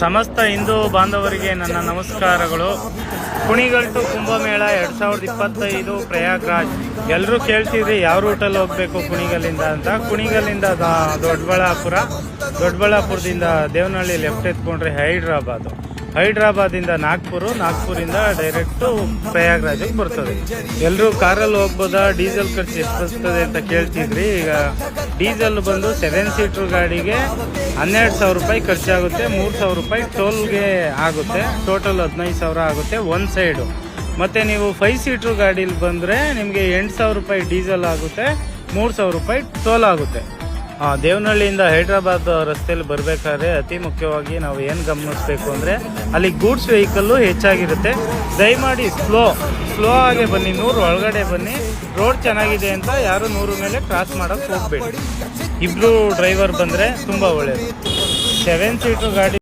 ಸಮಸ್ತ ಹಿಂದೂ ಬಾಂಧವರಿಗೆ ನನ್ನ ನಮಸ್ಕಾರಗಳು. ಕುಣಿಗಲ್ ಟು ಕುಂಭಮೇಳ 2025 ಪ್ರಯಾಗ್ರಾಜ್. ಎಲ್ಲರೂ ಕೇಳ್ತಿದ್ರಿ ಯಾವ ರೂಟಲ್ಲಿ ಹೋಗಬೇಕು ಕುಣಿಗಲ್ಲಿಂದ ಅಂತ. ಕುಣಿಗಲ್ಲಿಂದ ದೊಡ್ಡಬಳ್ಳಾಪುರದಿಂದ ದೇವನಹಳ್ಳಿ ಲೆಫ್ಟ್ ಎತ್ಕೊಂಡ್ರೆ ಹೈದ್ರಾಬಾದಿಂದ ನಾಗ್ಪುರಿಂದ ಡೈರೆಕ್ಟು ಪ್ರಯಾಗ್ರಾಜಿಗೆ ಬರ್ತದೆ. ಎಲ್ಲರೂ ಕಾರಲ್ಲಿ ಹೋಗ್ಬೋದಾ, ಡೀಸೆಲ್ ಖರ್ಚು ಎಷ್ಟು ಬರ್ತದೆ ಅಂತ ಕೇಳ್ತಿದ್ರಿ. ಈಗ ಡೀಸೆಲ್ ಬಂದು 7 ಸೀಟ್ರ್ ಗಾಡಿಗೆ 12,000 ರೂಪಾಯಿ ಖರ್ಚಾಗುತ್ತೆ, 3,000 ರೂಪಾಯಿ ಟೋಲ್ಗೆ ಆಗುತ್ತೆ. ಟೋಟಲ್ 15,000 ಆಗುತ್ತೆ ಒಂದು ಸೈಡು. ಮತ್ತು ನೀವು 5 ಸೀಟ್ರ್ ಗಾಡೀಲಿ ಬಂದರೆ ನಿಮಗೆ 8,000 ರೂಪಾಯಿ ಡೀಸೆಲ್ ಆಗುತ್ತೆ, 3,000 ರೂಪಾಯಿ ಟೋಲ್ ಆಗುತ್ತೆ. ದೇವನಹಳ್ಳಿಯಿಂದ ಹೈದ್ರಾಬಾದ್ ರಸ್ತೆಯಲ್ಲಿ ಬರಬೇಕಾದ್ರೆ ಅತಿ ಮುಖ್ಯವಾಗಿ ನಾವು ಏನು ಗಮನಿಸಬೇಕು ಅಂದರೆ ಅಲ್ಲಿ ಗೂಡ್ಸ್ ವೆಹಿಕಲ್ಲು ಹೆಚ್ಚಾಗಿರುತ್ತೆ. ದಯಮಾಡಿ ಸ್ಲೋ ಆಗಿ ಬನ್ನಿ, 100 ಒಳಗಡೆ ಬನ್ನಿ. ರೋಡ್ ಚೆನ್ನಾಗಿದೆ ಅಂತ ಯಾರು 100 ಮೇಲೆ ಕ್ರಾಸ್ ಮಾಡೋಕ್ಕೆ ಹೋಗಬೇಡಿ. ಇಬ್ಬರು ಡ್ರೈವರ್ ಬಂದರೆ ತುಂಬ ಒಳ್ಳೆಯದು. 7 ಸೀಟ್ರ್ ಗಾಡಿ